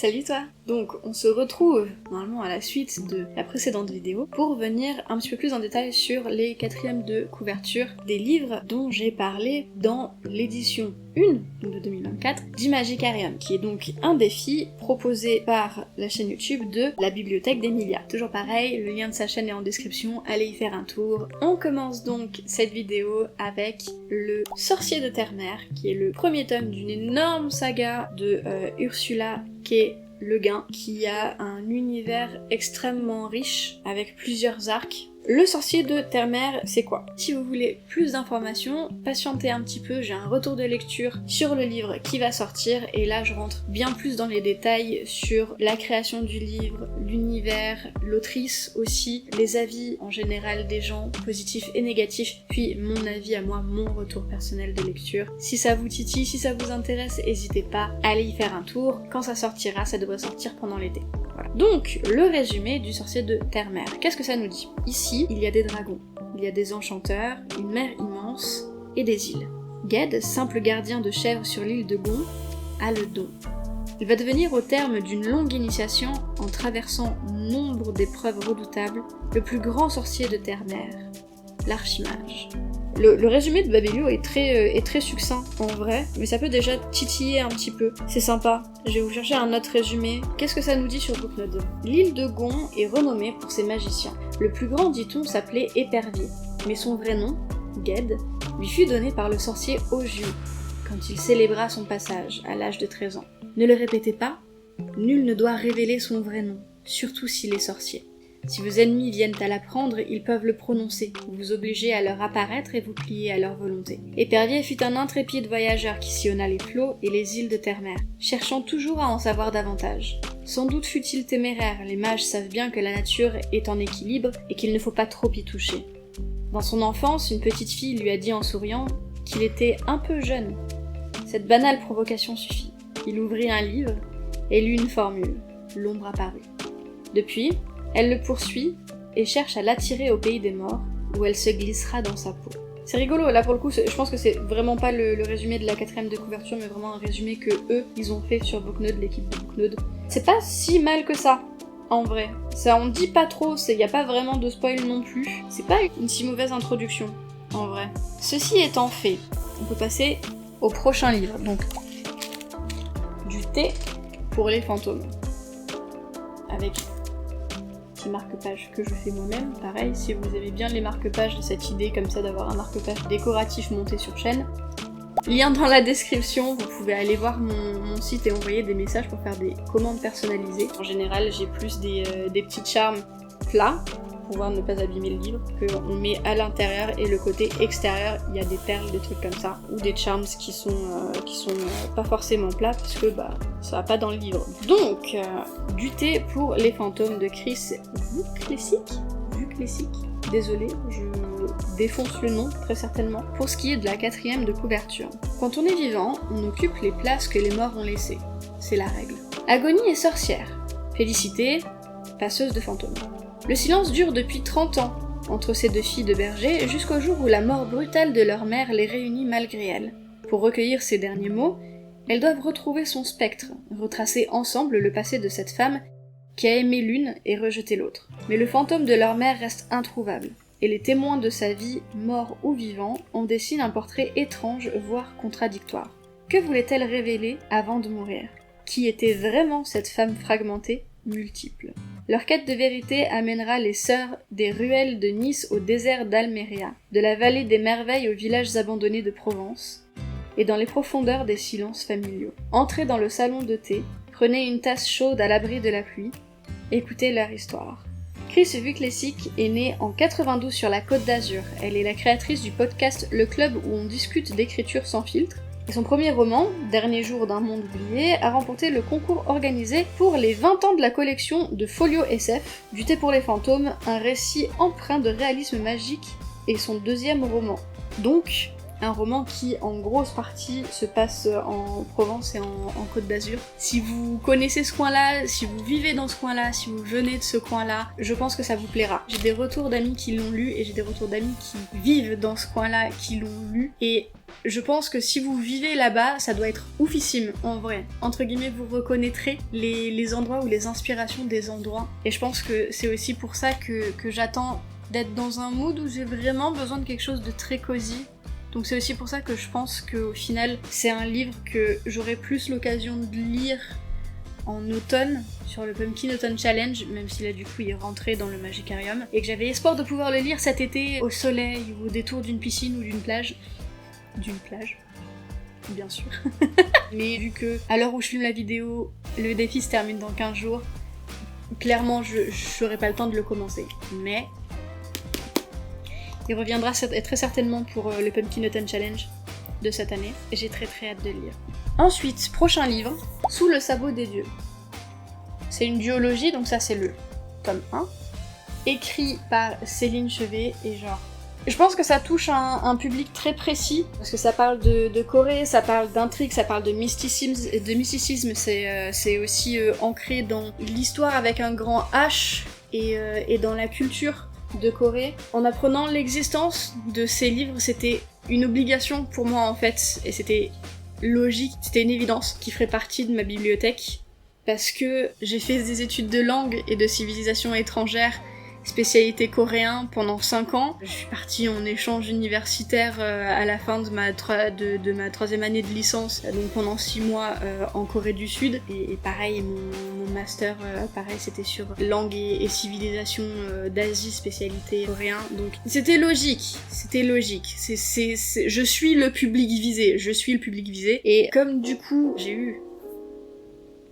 Salut toi! Donc on se retrouve normalement à la suite de la précédente vidéo pour venir un petit peu plus en détail sur les quatrièmes de couverture des livres dont j'ai parlé dans l'édition 1 de 2024 d'Imagicarium, qui est donc un défi proposé par la chaîne YouTube de la bibliothèque d'Emilia. Toujours pareil, le lien de sa chaîne est en description, allez y faire un tour. On commence donc cette vidéo avec le Sorcier de Terre-Mère, qui est le premier tome d'une énorme saga de Ursula Le Guin, qui a un univers extrêmement riche avec plusieurs arcs. Le Sorcier de Terre-Mère, c'est quoi? Si vous voulez plus d'informations, patientez un petit peu, j'ai un retour de lecture sur le livre qui va sortir, et là je rentre bien plus dans les détails sur la création du livre, l'univers, l'autrice aussi, les avis en général des gens, positifs et négatifs, puis mon avis à moi, mon retour personnel de lecture. Si ça vous titille, si ça vous intéresse, n'hésitez pas à aller y faire un tour. Quand ça sortira, ça devrait sortir pendant l'été. Voilà. Donc, le résumé du Sorcier de Terre-Mère. Qu'est-ce que ça nous dit? Ici, il y a des dragons, il y a des enchanteurs, une mer immense et des îles. Ged, simple gardien de chèvres sur l'île de Gon, a le don. Il va devenir, au terme d'une longue initiation, en traversant nombre d'épreuves redoutables, le plus grand sorcier de Terre-Mère, l'Archimage. Le résumé de Babelio est très succinct en vrai, mais ça peut déjà titiller un petit peu. C'est sympa. Je vais vous chercher un autre résumé. Qu'est-ce que ça nous dit sur Booknode? L'île de Gon est renommée pour ses magiciens. Le plus grand, dit-on, s'appelait Épervier, mais son vrai nom, Ged, lui fut donné par le sorcier Ogiu, quand il célébra son passage à l'âge de 13 ans. Ne le répétez pas, nul ne doit révéler son vrai nom, surtout s'il est sorcier. Si vos ennemis viennent à l'apprendre, ils peuvent le prononcer, vous obliger à leur apparaître et vous plier à leur volonté. Épervier fut un intrépide voyageur qui sillonna les flots et les îles de Terre-Mère, cherchant toujours à en savoir davantage. Sans doute fut-il téméraire, les mages savent bien que la nature est en équilibre et qu'il ne faut pas trop y toucher. Dans son enfance, une petite fille lui a dit en souriant qu'il était un peu jeune. Cette banale provocation suffit. Il ouvrit un livre et lut une formule. L'ombre apparut. Depuis, elle le poursuit et cherche à l'attirer au pays des morts, où elle se glissera dans sa peau. C'est rigolo, là pour le coup, je pense que c'est vraiment pas le résumé de la quatrième de couverture, mais vraiment un résumé que eux, ils ont fait sur Booknode, l'équipe de Booknode. C'est pas si mal que ça, en vrai. Ça on dit pas trop, y a pas vraiment de spoil non plus. C'est pas une si mauvaise introduction, en vrai. Ceci étant fait, on peut passer au prochain livre, donc du thé pour les fantômes. Avec marque-pages que je fais moi-même, pareil, si vous aimez bien les marque-pages, cette idée comme ça d'avoir un marque-page décoratif monté sur chaîne. Lien dans la description, vous pouvez aller voir mon site et envoyer des messages pour faire des commandes personnalisées. En général, j'ai plus des petits charmes plats, pour pouvoir ne pas abîmer le livre, qu'on met à l'intérieur, et le côté extérieur, il y a des perles, des trucs comme ça, ou des charms qui sont pas forcément plats, parce que ça va pas dans le livre. Donc, du thé pour les fantômes de Chris Vuklesic. Désolée, je défonce le nom, très certainement. Pour ce qui est de la quatrième de couverture. Quand on est vivant, on occupe les places que les morts ont laissées. C'est la règle. Agonie est sorcière. Félicité, passeuse de fantômes. Le silence dure depuis 30 ans, entre ces deux filles de berger, jusqu'au jour où la mort brutale de leur mère les réunit malgré elles. Pour recueillir ces derniers mots, elles doivent retrouver son spectre, retracer ensemble le passé de cette femme qui a aimé l'une et rejeté l'autre. Mais le fantôme de leur mère reste introuvable, et les témoins de sa vie, morts ou vivants, en dessinent un portrait étrange, voire contradictoire. Que voulait-elle révéler avant de mourir? Qui était vraiment cette femme fragmentée, multiple? Leur quête de vérité amènera les sœurs des ruelles de Nice au désert d'Alméria, de la vallée des merveilles aux villages abandonnés de Provence, et dans les profondeurs des silences familiaux. Entrez dans le salon de thé, prenez une tasse chaude à l'abri de la pluie, écoutez leur histoire. Chris Vuklesic est née en 92 sur la Côte d'Azur. Elle est la créatrice du podcast Le Club où on discute d'écriture sans filtre. Et son premier roman, Dernier jour d'un monde oublié, a remporté le concours organisé pour les 20 ans de la collection de Folio SF, Du thé pour les fantômes, un récit empreint de réalisme magique, et son deuxième roman. Donc, un roman qui en grosse partie se passe en Provence et en Côte d'Azur. Si vous connaissez ce coin-là, si vous vivez dans ce coin-là, si vous venez de ce coin-là, je pense que ça vous plaira. J'ai des retours d'amis qui l'ont lu et j'ai des retours d'amis qui vivent dans ce coin-là qui l'ont lu, et je pense que si vous vivez là-bas, ça doit être oufissime, en vrai. Entre guillemets, vous reconnaîtrez les endroits ou les inspirations des endroits. Et je pense que c'est aussi pour ça que j'attends d'être dans un mood où j'ai vraiment besoin de quelque chose de très cosy. Donc c'est aussi pour ça que je pense qu'au final, c'est un livre que j'aurai plus l'occasion de lire en automne, sur le Pumpkin Autumn Challenge, même si là du coup il est rentré dans le Magicarium, et que j'avais espoir de pouvoir le lire cet été au soleil ou au détour d'une piscine ou d'une plage. D'une plage, bien sûr. Mais vu que, à l'heure où je filme la vidéo, le défi se termine dans 15 jours, clairement je n'aurai pas le temps de le commencer. Mais il reviendra très certainement pour le Pumpkin Autumn Challenge de cette année, et j'ai très hâte de le lire. Ensuite, prochain livre, Sous le sabot des dieux. C'est une duologie, donc ça c'est le tome 1, écrit par Céline Chevet, et genre... Je pense que ça touche un public très précis, parce que ça parle de Corée, ça parle d'intrigue, ça parle de mysticisme, c'est aussi ancré dans l'histoire avec un grand H, et dans la culture de Corée. En apprenant l'existence de ces livres, c'était une obligation pour moi en fait, et c'était logique, c'était une évidence qui ferait partie de ma bibliothèque, parce que j'ai fait des études de langue et de civilisation étrangère, spécialité coréen pendant 5 ans. Je suis partie en échange universitaire à la fin de ma 3e année de licence, donc pendant 6 mois en Corée du Sud. Et pareil, mon master, pareil, c'était sur langue et civilisation d'Asie, spécialité coréen. Donc c'était logique, je suis le public visé. Et comme du coup, j'ai eu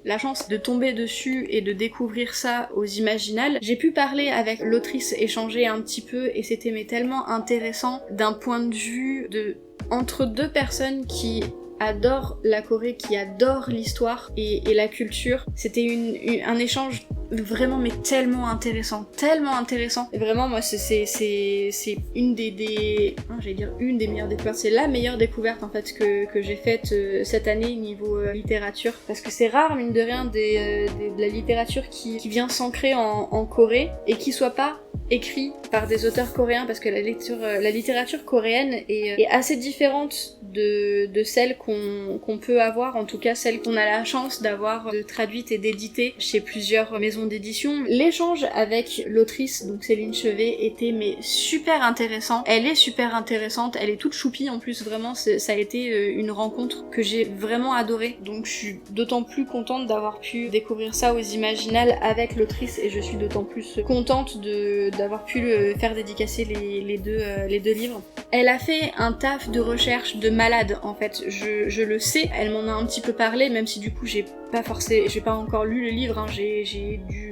la chance de tomber dessus et de découvrir ça aux Imaginales, j'ai pu parler avec l'autrice, échanger un petit peu, et c'était tellement intéressant d'un point de vue entre deux personnes qui adorent la Corée, qui adorent l'histoire et la culture. C'était un échange vraiment mais tellement intéressant. Et vraiment moi c'est une des une des meilleures découvertes, c'est la meilleure découverte en fait que j'ai faite cette année niveau littérature, parce que c'est rare mine de rien de la littérature qui vient s'ancrer en Corée et qui soit pas écrit par des auteurs coréens, parce que la littérature coréenne est assez différente de celle qu'on peut avoir, en tout cas celle qu'on a la chance d'avoir traduite et d'éditer chez plusieurs maisons d'édition. L'échange avec l'autrice, donc Céline Chevet, était super intéressant. Elle est super intéressante, elle est toute choupie en plus, vraiment ça a été une rencontre que j'ai vraiment adorée, donc je suis d'autant plus contente d'avoir pu découvrir ça aux Imaginales avec l'autrice, et je suis d'autant plus contente d'avoir pu faire dédicacer les deux livres. Elle a fait un taf de recherche de malade en fait, je le sais, elle m'en a un petit peu parlé, même si du coup j'ai pas encore lu le livre, hein.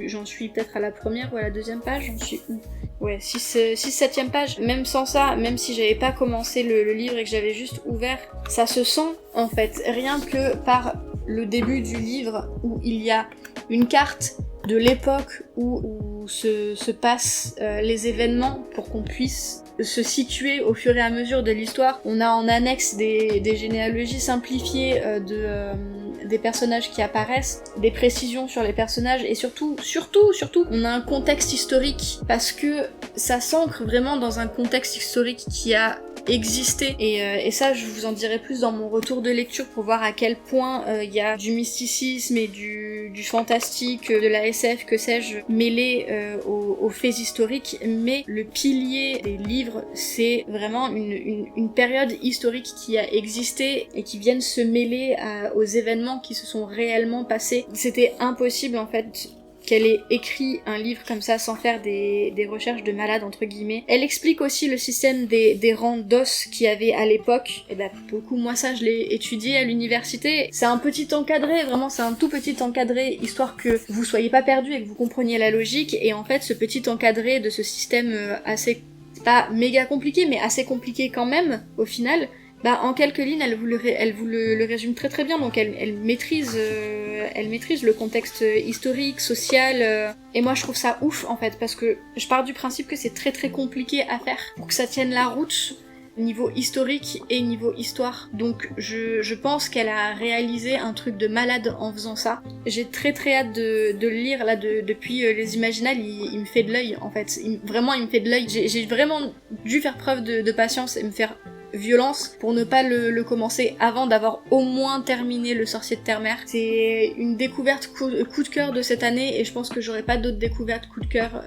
J'en suis peut-être à la première ou à la deuxième page, j'en suis où ? Ouais, 6-7ème page. Même sans ça, même si j'avais pas commencé le livre et que j'avais juste ouvert, ça se sent en fait, rien que par le début du livre où il y a une carte de l'époque où se passent les événements pour qu'on puisse se situer au fur et à mesure de l'histoire. On a en annexe des généalogies simplifiées des personnages qui apparaissent, des précisions sur les personnages, et surtout, on a un contexte historique, parce que ça s'ancre vraiment dans un contexte historique qui a existé, et ça je vous en dirai plus dans mon retour de lecture pour voir à quel point il y a du mysticisme et du fantastique, de la SF, que sais-je, mêlé aux faits historiques, mais le pilier des livres, c'est vraiment une période historique qui a existé et qui viennent se mêler aux événements qui se sont réellement passés. C'était impossible en fait qu'elle ait écrit un livre comme ça sans faire des recherches de malade entre guillemets. Elle explique aussi le système des rangs d'os qu'il y avait à l'époque. Et beaucoup, moi ça je l'ai étudié à l'université. C'est un petit encadré, vraiment c'est un tout petit encadré, histoire que vous soyez pas perdu et que vous compreniez la logique. Et en fait ce petit encadré de ce système assez, pas méga compliqué, mais assez compliqué quand même au final, en quelques lignes, elle vous le résume très très bien, donc elle maîtrise le contexte historique, social, et moi je trouve ça ouf en fait, parce que je pars du principe que c'est très très compliqué à faire pour que ça tienne la route, niveau historique et niveau histoire. Donc je pense qu'elle a réalisé un truc de malade en faisant ça. J'ai très hâte de le lire là depuis les Imaginales, il me fait de l'œil en fait. Vraiment il me fait de l'œil. J'ai vraiment dû faire preuve de patience et me faire violence pour ne pas le commencer avant d'avoir au moins terminé Le Sorcier de Terre-Mère. C'est une découverte coup de cœur de cette année et je pense que j'aurai pas d'autres découvertes coup de cœur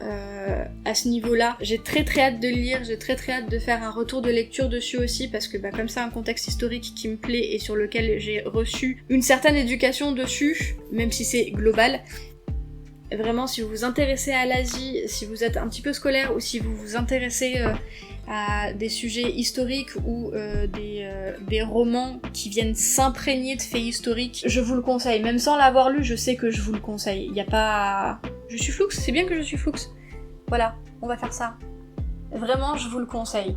à ce niveau-là. J'ai très hâte de le lire, j'ai très hâte de faire un retour de lecture dessus aussi parce que comme c'est un contexte historique qui me plaît et sur lequel j'ai reçu une certaine éducation dessus, même si c'est global. Vraiment, si vous vous intéressez à l'Asie, si vous êtes un petit peu scolaire ou si vous vous intéressez à des sujets historiques ou des romans qui viennent s'imprégner de faits historiques, je vous le conseille. Même sans l'avoir lu, je sais que je vous le conseille. Il y a pas... Je suis floux, c'est bien que je suis floux. Voilà, on va faire ça. Vraiment, je vous le conseille.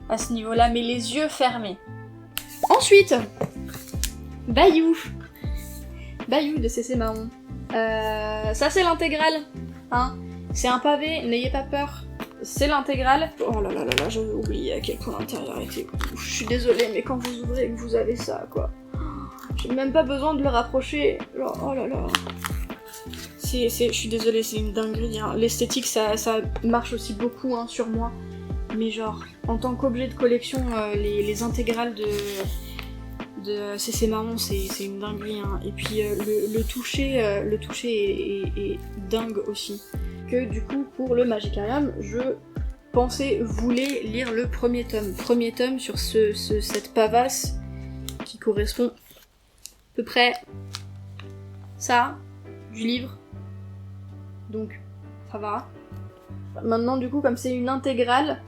À ce niveau-là, mais les yeux fermés. Ensuite, Bayou. Bayou de C.C. Mahon. Ça c'est l'intégrale, hein. C'est un pavé, n'ayez pas peur. C'est l'intégrale. Oh là là là là, j'avais oublié à quel point l'intérieur était. Je suis désolée, mais quand vous ouvrez et que vous avez ça, quoi. J'ai même pas besoin de le rapprocher. Genre, oh là là. Je suis désolée, c'est une dinguerie. Hein. L'esthétique, ça marche aussi beaucoup hein, sur moi. Mais genre, en tant qu'objet de collection, les intégrales de C.C. Mahon, c'est une dinguerie. Hein. Et puis le toucher est dingue aussi. Que du coup, pour le Magicarium, je voulais lire le premier tome. Premier tome sur cette pavasse qui correspond à peu près ça, du livre. Donc, ça va. Maintenant, du coup, comme c'est une intégrale,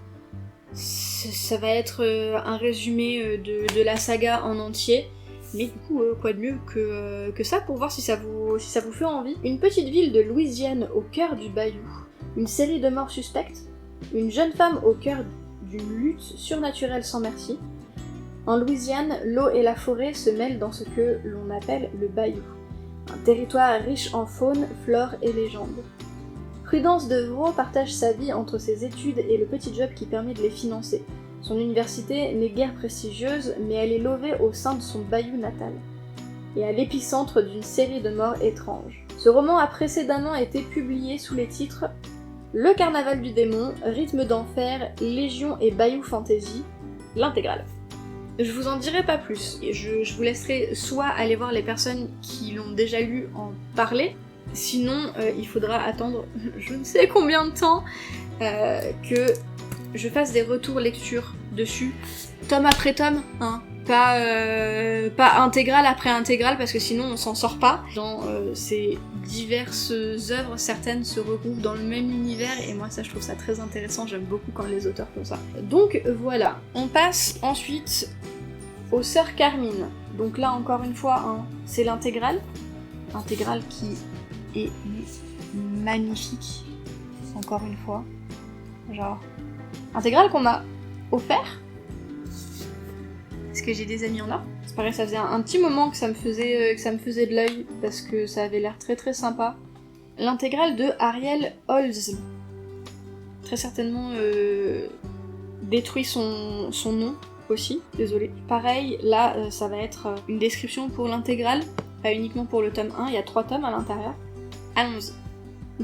ça va être un résumé de la saga en entier. Mais du coup, quoi de mieux que ça pour voir si ça vous fait envie. Une petite ville de Louisiane au cœur du bayou, une série de morts suspectes, une jeune femme au cœur d'une lutte surnaturelle sans merci. En Louisiane, l'eau et la forêt se mêlent dans ce que l'on appelle le bayou, un territoire riche en faune, flore et légendes. Prudence Devrault partage sa vie entre ses études et le petit job qui permet de les financer. Son université n'est guère prestigieuse, mais elle est levée au sein de son bayou natal, et à l'épicentre d'une série de morts étranges. Ce roman a précédemment été publié sous les titres Le Carnaval du Démon, Rythme d'Enfer, Légion et Bayou Fantasy, l'intégrale. Je vous en dirai pas plus, et je vous laisserai soit aller voir les personnes qui l'ont déjà lu en parler, sinon il faudra attendre je ne sais combien de temps que je fasse des retours lecture dessus, tome après tome, hein. Pas intégrale après intégrale parce que sinon on s'en sort pas. Dans ces diverses œuvres, certaines se regroupent dans le même univers et moi ça je trouve ça très intéressant, j'aime beaucoup quand les auteurs font ça. Donc voilà, on passe ensuite aux Sœurs Carmine. Donc là encore une fois, hein, c'est l'intégrale qui est magnifique, encore une fois. Genre, intégrale qu'on m'a offert parce que j'ai des amis en or. C'est pareil, ça faisait un petit moment que ça me faisait de l'œil parce que ça avait l'air très très sympa. L'intégrale de Ariel Holz. Très certainement détruit son nom aussi, désolé. Pareil, là ça va être une description pour l'intégrale, pas uniquement pour le tome 1, il y a 3 tomes à l'intérieur. Allons-y.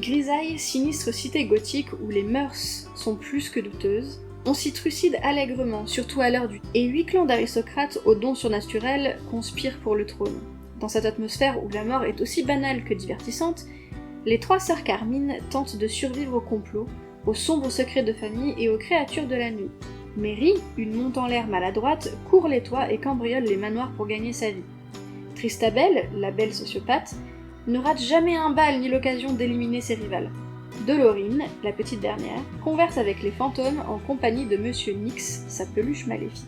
Grisaille, sinistre cité gothique où les mœurs sont plus que douteuses, on s'y trucide allègrement, surtout à l'heure du... Et 8 clans d'aristocrates aux dons surnaturels conspirent pour le trône. Dans cette atmosphère où la mort est aussi banale que divertissante, les 3 sœurs Carmine tentent de survivre au complot, aux sombres secrets de famille et aux créatures de la nuit. Mary, une monte en l'air maladroite, court les toits et cambriole les manoirs pour gagner sa vie. Tristabelle, la belle sociopathe, ne rate jamais un bal ni l'occasion d'éliminer ses rivales. Dolorine, la petite dernière, converse avec les fantômes en compagnie de Monsieur Nyx, sa peluche maléfique.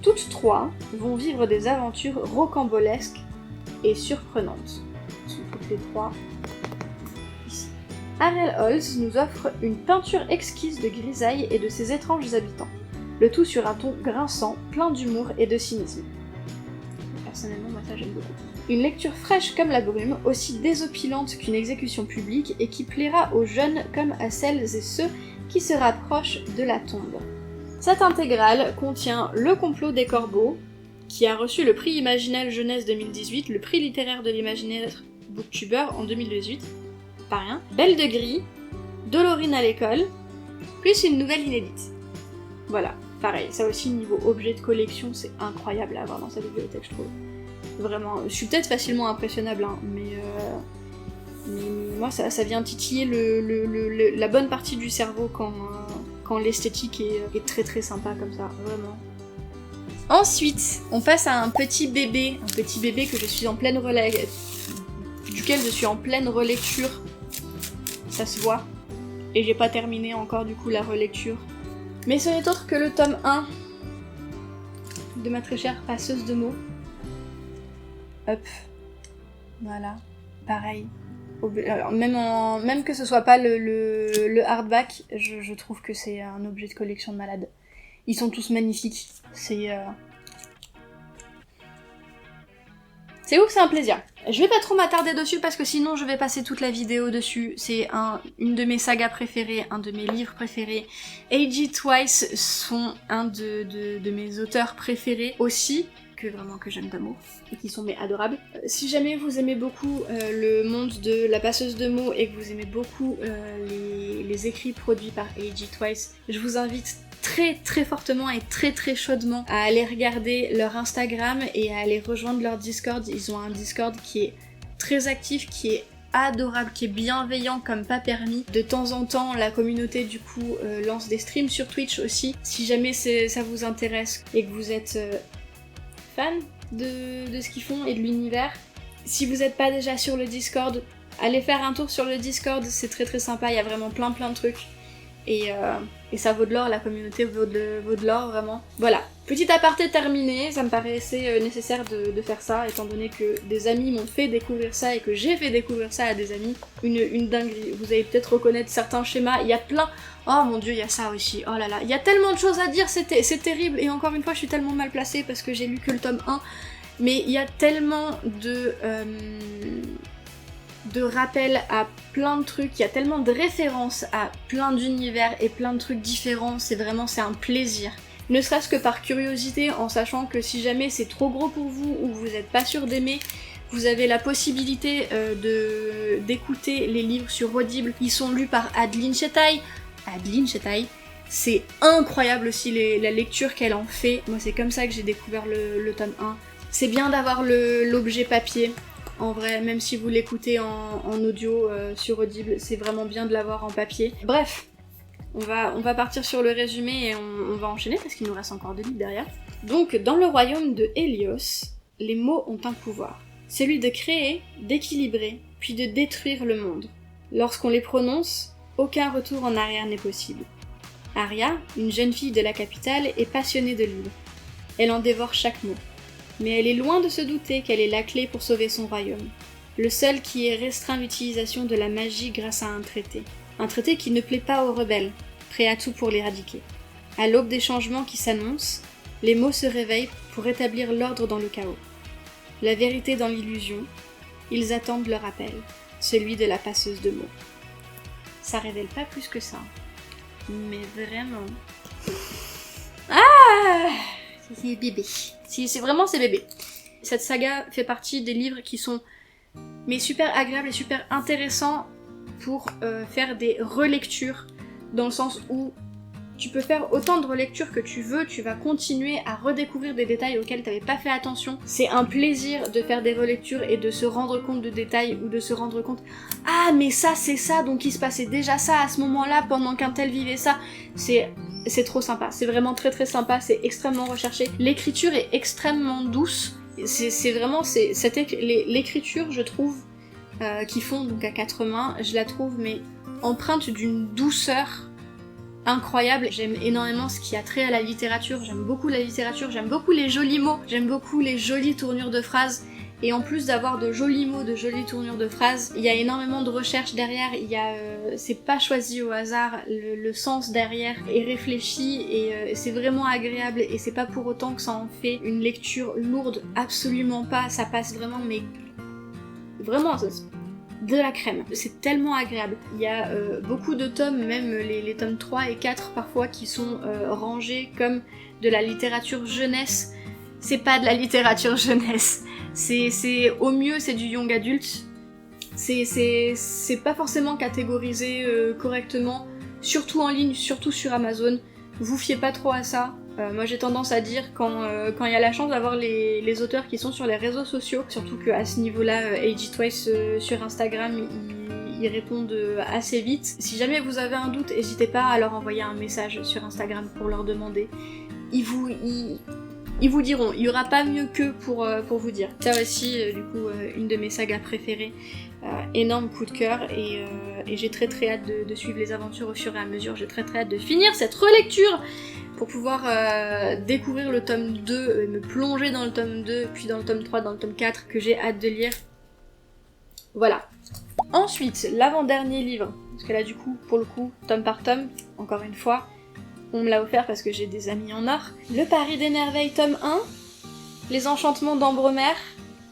Toutes 3 vont vivre des aventures rocambolesques et surprenantes. Sont toutes les 3 ici. Ariel Holz nous offre une peinture exquise de Grisaille et de ses étranges habitants, le tout sur un ton grinçant, plein d'humour et de cynisme. Personnellement, moi ça j'aime beaucoup. Une lecture fraîche comme la brume, aussi désopilante qu'une exécution publique et qui plaira aux jeunes comme à celles et ceux qui se rapprochent de la tombe. Cette intégrale contient Le complot des corbeaux, qui a reçu le prix Imaginal Jeunesse 2018, le prix littéraire de l'imaginaire Booktuber en 2018, pas rien, Belle de Gris, Dolorine à l'école, plus une nouvelle inédite. Voilà, pareil, ça aussi niveau objet de collection, c'est incroyable à avoir dans sa bibliothèque, je trouve. Vraiment, je suis peut-être facilement impressionnable, hein, mais moi ça vient titiller la bonne partie du cerveau quand l'esthétique est très très sympa comme ça, vraiment. Ensuite, on passe à un petit bébé que je suis en pleine duquel je suis en pleine relecture, ça se voit, et j'ai pas terminé encore du coup la relecture. Mais ce n'est autre que le tome 1 de ma très chère passeuse de mots. Hop, voilà, pareil. Alors, même que ce soit pas le hardback, je trouve que c'est un objet de collection de malade. Ils sont tous magnifiques. C'est ouf, c'est un plaisir. Je vais pas trop m'attarder dessus parce que sinon je vais passer toute la vidéo dessus. C'est une de mes sagas préférées, un de mes livres préférés. A.G. Twice sont un de mes auteurs préférés aussi, que j'aime d'amour, et qui sont adorables. Si jamais vous aimez beaucoup le monde de la passeuse de mots et que vous aimez beaucoup les écrits produits par A.G. Twice, je vous invite très très fortement et très très chaudement à aller regarder leur Instagram et à aller rejoindre leur Discord. Ils ont un Discord qui est très actif, qui est adorable, qui est bienveillant comme pas permis. De temps en temps, la communauté du coup lance des streams sur Twitch aussi. Si jamais ça vous intéresse et que vous êtes fan de ce qu'ils font et de l'univers, si vous n'êtes pas déjà sur le Discord, allez faire un tour sur le Discord, c'est très très sympa, il y a vraiment plein de trucs. Et ça vaut de l'or, la communauté vaut de l'or, vraiment. Voilà, petit aparté terminé, ça me paraissait nécessaire de faire ça, étant donné que des amis m'ont fait découvrir ça et que j'ai fait découvrir ça à des amis. Une dinguerie, vous allez peut-être reconnaître certains schémas, il y a plein... Oh mon dieu, il y a ça aussi, oh là là, il y a tellement de choses à dire, c'est terrible, et encore une fois, je suis tellement mal placée parce que j'ai lu que le tome 1, mais il y a tellement de rappels à plein de trucs, il y a tellement de références à plein d'univers et plein de trucs différents, c'est un plaisir. Ne serait-ce que par curiosité, en sachant que si jamais c'est trop gros pour vous ou vous n'êtes pas sûr d'aimer, vous avez la possibilité d'écouter les livres sur Audible, ils sont lus par Adeline Chetaille, c'est incroyable aussi la lecture qu'elle en fait, moi c'est comme ça que j'ai découvert le tome 1. C'est bien d'avoir l'objet papier, en vrai, même si vous l'écoutez en audio sur Audible, c'est vraiment bien de l'avoir en papier. Bref, on va partir sur le résumé et on va enchaîner parce qu'il nous reste encore 2 livres derrière. Donc, dans le royaume de Hélios, les mots ont un pouvoir. Celui de créer, d'équilibrer, puis de détruire le monde. Lorsqu'on les prononce, aucun retour en arrière n'est possible. Aria, une jeune fille de la capitale, est passionnée de livres. Elle en dévore chaque mot. Mais elle est loin de se douter qu'elle est la clé pour sauver son royaume. Le seul qui ait restreint l'utilisation de la magie grâce à un traité. Un traité qui ne plaît pas aux rebelles, prêts à tout pour l'éradiquer. À l'aube des changements qui s'annoncent, les mots se réveillent pour rétablir l'ordre dans le chaos. La vérité dans l'illusion, ils attendent leur appel, celui de la passeuse de mots. Ça révèle pas plus que ça. Mais vraiment... Ah! C'est bébé. C'est vraiment c'est bébé. Cette saga fait partie des livres qui sont super agréables et super intéressants pour faire des relectures, dans le sens où tu peux faire autant de relectures que tu veux, tu vas continuer à redécouvrir des détails auxquels tu n'avais pas fait attention. C'est un plaisir de faire des relectures et de se rendre compte de détails ou de se rendre compte « Ah, mais ça, c'est ça, donc il se passait déjà ça à ce moment-là pendant qu'un tel vivait ça. » C'est trop sympa, c'est vraiment très très sympa, c'est extrêmement recherché. L'écriture est extrêmement douce, c'est vraiment... L'écriture, je trouve, qu'ils font donc à 4 mains, je la trouve mais empreinte d'une douceur incroyable. J'aime énormément ce qui a trait à la littérature, j'aime beaucoup la littérature, j'aime beaucoup les jolis mots, j'aime beaucoup les jolies tournures de phrases, et en plus d'avoir de jolis mots, de jolies tournures de phrases, il y a énormément de recherche derrière, c'est pas choisi au hasard, le sens derrière est réfléchi, et c'est vraiment agréable, et c'est pas pour autant que ça en fait une lecture lourde, absolument pas, ça passe vraiment, mais vraiment, de la crème. C'est tellement agréable. Il y a beaucoup de tomes, même les tomes 3 et 4 parfois, qui sont rangés comme de la littérature jeunesse. C'est pas de la littérature jeunesse. C'est au mieux, c'est du young adult. C'est pas forcément catégorisé correctement, surtout en ligne, surtout sur Amazon. Vous fiez pas trop à ça. Moi j'ai tendance à dire quand il y a la chance d'avoir les auteurs qui sont sur les réseaux sociaux, surtout qu'à ce niveau-là, Age It Twice sur Instagram, ils répondent assez vite. Si jamais vous avez un doute, n'hésitez pas à leur envoyer un message sur Instagram pour leur demander. Ils vous diront, il y aura pas mieux qu'eux pour vous dire. Ça aussi, du coup, une de mes sagas préférées. Énorme coup de cœur et j'ai très hâte de suivre les aventures au fur et à mesure. J'ai très hâte de finir cette relecture pour pouvoir découvrir le tome 2 et me plonger dans le tome 2, puis dans le tome 3, dans le tome 4 que j'ai hâte de lire. Voilà. Ensuite, l'avant-dernier livre, parce que là du coup, pour le coup, tome par tome, encore une fois, on me l'a offert parce que j'ai des amis en or. Le Paris des Merveilles, tome 1, Les Enchantements d'Ambremer,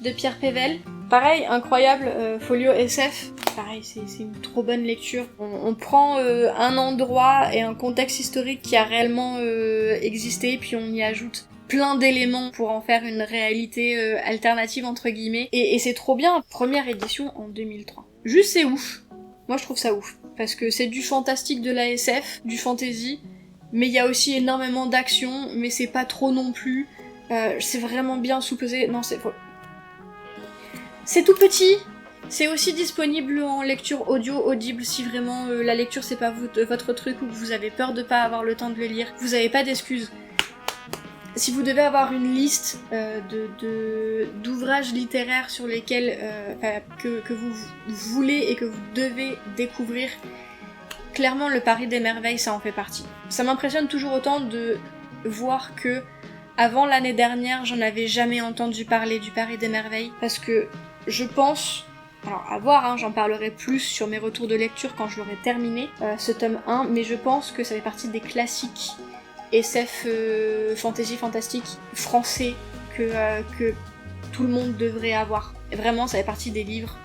de Pierre Pével. Pareil, incroyable, folio SF. Pareil, c'est une trop bonne lecture. On prend un endroit et un contexte historique qui a réellement existé, puis on y ajoute plein d'éléments pour en faire une réalité alternative entre guillemets. Et c'est trop bien, première édition en 2003. Juste c'est ouf. Moi je trouve ça ouf. Parce que c'est du fantastique de la SF, du fantasy, mais il y a aussi énormément d'action, mais c'est pas trop non plus. C'est vraiment bien sous-pesé. Non, c'est tout petit. C'est aussi disponible en lecture audio, audible, si vraiment la lecture c'est pas votre truc ou que vous avez peur de pas avoir le temps de le lire. Vous avez pas d'excuses. Si vous devez avoir une liste d'ouvrages littéraires sur lesquels que vous voulez et que vous devez découvrir, clairement le Paris des Merveilles ça en fait partie. Ça m'impressionne toujours autant de voir que avant l'année dernière j'en avais jamais entendu parler du Paris des Merveilles parce que je pense, alors à voir, hein, j'en parlerai plus sur mes retours de lecture quand je l'aurai terminé, ce tome 1, mais je pense que ça fait partie des classiques SF fantasy fantastique français que tout le monde devrait avoir. Et vraiment, ça fait partie des livres.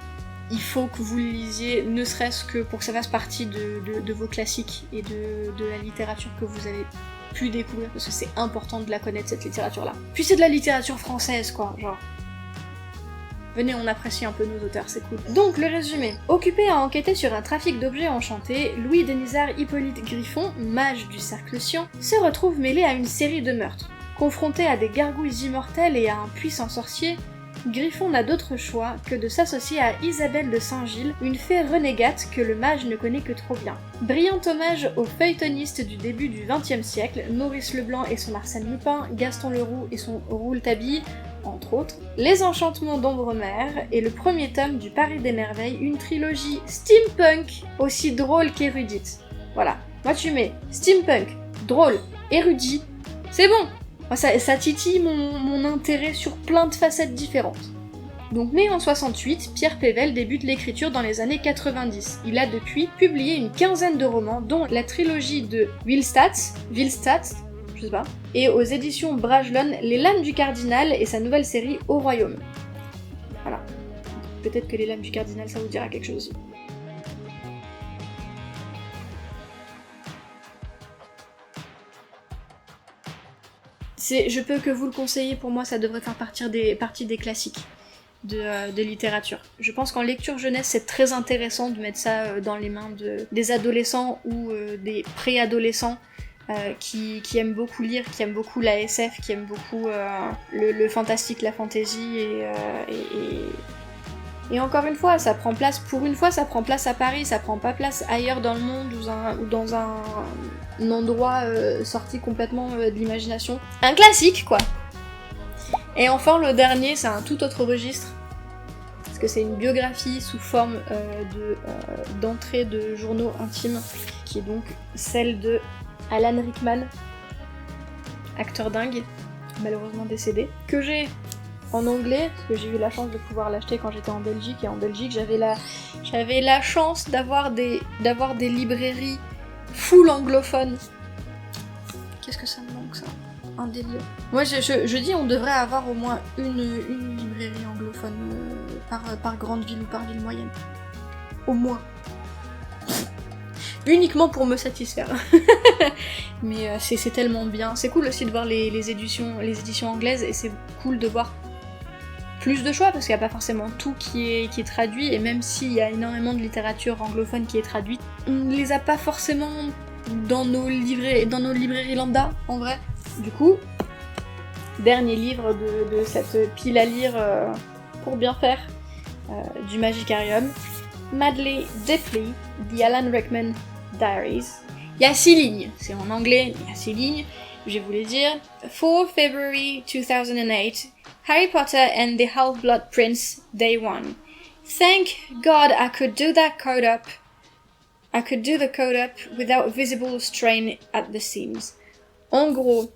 Il faut que vous le lisiez, ne serait-ce que pour que ça fasse partie de vos classiques et de la littérature que vous avez pu découvrir, parce que c'est important de la connaître, cette littérature-là. Puis c'est de la littérature française, quoi, genre. Venez, on apprécie un peu nos auteurs, c'est cool. Donc, le résumé. Occupé à enquêter sur un trafic d'objets enchantés, Louis Denisard Hippolyte Griffon, mage du cercle Sion, se retrouve mêlé à une série de meurtres. Confronté à des gargouilles immortelles et à un puissant sorcier, Griffon n'a d'autre choix que de s'associer à Isabelle de Saint-Gilles, une fée renégate que le mage ne connaît que trop bien. Brillant hommage aux feuilletonistes du début du XXe siècle, Maurice Leblanc et son Arsène Lupin, Gaston Leroux et son Rouletabille, entre autres, Les Enchantements d'Ambremer et le premier tome du Paris des Merveilles, une trilogie steampunk aussi drôle qu'érudite. Voilà, moi tu mets steampunk, drôle, érudit, c'est bon. Ça titille mon intérêt sur plein de facettes différentes. Donc né en 68, Pierre Pével débute l'écriture dans les années 90. Il a depuis publié une quinzaine de romans, dont la trilogie de Willstadt, je sais pas, et aux éditions Bragelonne, Les Lames du Cardinal et sa nouvelle série Au Royaume. Voilà. Peut-être que Les Lames du Cardinal, ça vous dira quelque chose aussi. Je peux que vous le conseiller, pour moi ça devrait faire partie des classiques de littérature. Je pense qu'en lecture jeunesse c'est très intéressant de mettre ça dans les mains des adolescents ou des préadolescents qui aiment beaucoup lire, qui aiment beaucoup la SF, qui aiment beaucoup le fantastique, la fantasy et encore une fois, ça prend place, pour une fois ça prend place à Paris, ça prend pas place ailleurs dans le monde ou dans un endroit sorti complètement de l'imagination. Un classique quoi. Et enfin le dernier, c'est un tout autre registre, parce que c'est une biographie sous forme d'entrée de journaux intimes, qui est donc celle de Alan Rickman, acteur dingue, malheureusement décédé, que j'ai en anglais, parce que j'ai eu la chance de pouvoir l'acheter quand j'étais en Belgique, et en Belgique j'avais la chance d'avoir des librairies full anglophones. Qu'est-ce que ça me manque ça? Un délire. Moi je dis on devrait avoir au moins une librairie anglophone par grande ville ou par ville moyenne. au moins. Uniquement pour me satisfaire. Mais c'est tellement bien. C'est cool aussi de voir les éditions anglaises, et c'est cool de voir plus de choix, parce qu'il n'y a pas forcément tout qui est traduit, et même s'il y a énormément de littérature anglophone qui est traduite, on ne les a pas forcément dans nos librairies lambda, en vrai. Du coup, dernier livre de cette pile à lire pour bien faire du Magicarium, Madly Deeply, The Alan Rickman Diaries. Il y a 6 lignes, c'est en anglais, il y a 6 lignes, je vais vous les dire. 4 February 2008, Harry Potter and the Half-Blood Prince, Day 1. Thank God I could do the code up without visible strain at the seams. En gros,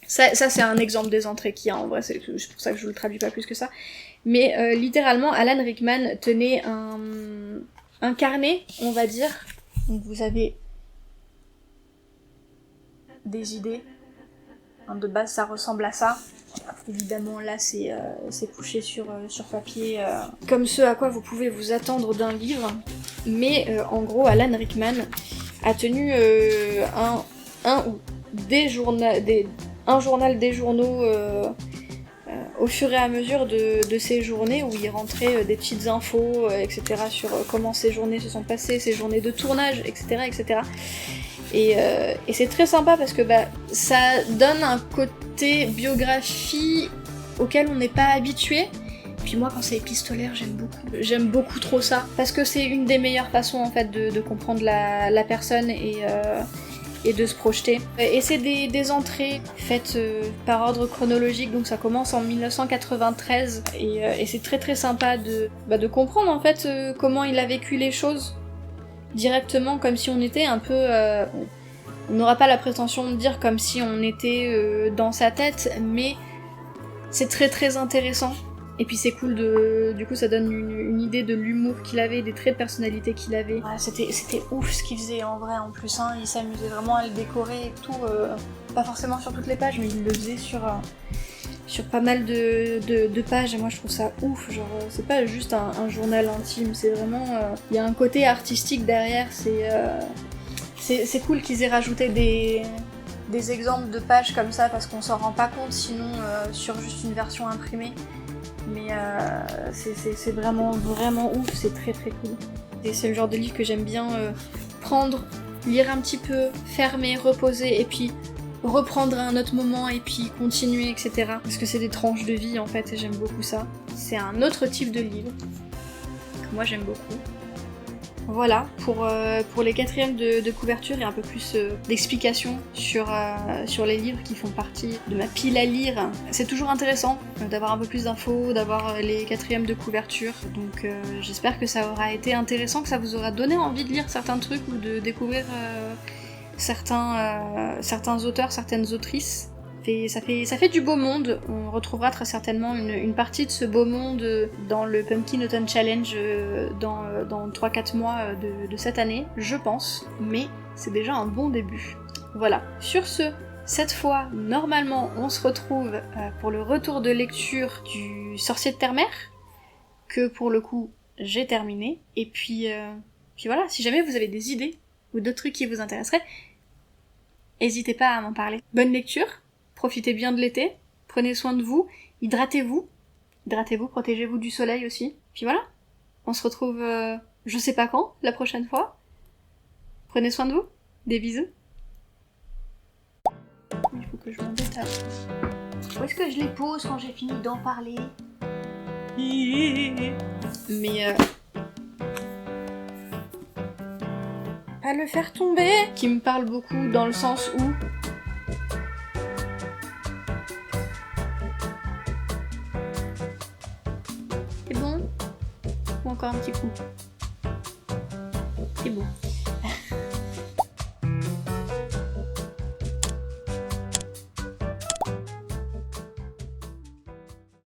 ça c'est un exemple des entrées qu'il y a, en vrai, c'est pour ça que je vous le traduis pas plus que ça. Mais littéralement, Alan Rickman tenait un carnet, on va dire. Donc vous avez des idées. De base, ça ressemble à ça. Évidemment, là, c'est couché sur papier, comme ce à quoi vous pouvez vous attendre d'un livre. Mais en gros, Alan Rickman a tenu un journal des journaux au fur et à mesure de ses journées, où il rentrait des petites infos, etc., sur comment ses journées se sont passées, ses journées de tournage, etc., etc. Et c'est très sympa parce que ça donne un côté biographie auquel on n'est pas habitué. Puis moi, quand c'est épistolaire, j'aime beaucoup trop ça, parce que c'est une des meilleures façons en fait de comprendre la personne et de se projeter. Et c'est des entrées faites par ordre chronologique, donc ça commence en 1993, et c'est très très sympa de comprendre en fait comment il a vécu les choses directement, comme si on était un peu... on n'aura pas la prétention de dire comme si on était dans sa tête, mais c'est très très intéressant. Et puis c'est cool du coup ça donne une idée de l'humour qu'il avait, des traits de personnalité qu'il avait. Ouais, c'était ouf ce qu'il faisait en vrai en plus, hein. Il s'amusait vraiment à le décorer et tout, pas forcément sur toutes les pages, mais il le faisait sur pas mal de pages, et moi je trouve ça ouf, genre c'est pas juste un journal intime, c'est vraiment... Il y a un côté artistique derrière, c'est cool qu'ils aient rajouté des exemples de pages comme ça, parce qu'on s'en rend pas compte sinon sur juste une version imprimée. Mais c'est vraiment vraiment ouf, c'est très très cool. Et c'est le genre de livre que j'aime bien prendre, lire un petit peu, fermer, reposer, et puis reprendre à un autre moment, et puis continuer, etc. Parce que c'est des tranches de vie en fait, et j'aime beaucoup ça. C'est un autre type de livre que moi j'aime beaucoup. Voilà, pour les 4e de couverture et un peu plus d'explications sur les livres qui font partie de ma pile à lire. C'est toujours intéressant d'avoir un peu plus d'infos, d'avoir les 4e de couverture. Donc j'espère que ça aura été intéressant, que ça vous aura donné envie de lire certains trucs ou de découvrir certains auteurs, certaines autrices. Ça fait du beau monde. On retrouvera très certainement une partie de ce beau monde dans le Pumpkin Autumn Challenge dans 3-4 mois de cette année, je pense. Mais c'est déjà un bon début. Voilà. Sur ce, cette fois, normalement, on se retrouve pour le retour de lecture du Sorcier de Terre-Mère, que pour le coup, j'ai terminé. Et puis voilà, si jamais vous avez des idées ou d'autres trucs qui vous intéresseraient, n'hésitez pas à m'en parler. Bonne lecture! Profitez bien de l'été, prenez soin de vous, hydratez-vous, protégez-vous du soleil aussi. Puis voilà, on se retrouve je sais pas quand, la prochaine fois. Prenez soin de vous, des bisous. Il faut que je m'en détache. Où est-ce que je les pose quand j'ai fini d'en parler? Mais pas le faire tomber, qui me parle beaucoup dans le sens où... C'est bon? Ou encore un petit coup? C'est bon.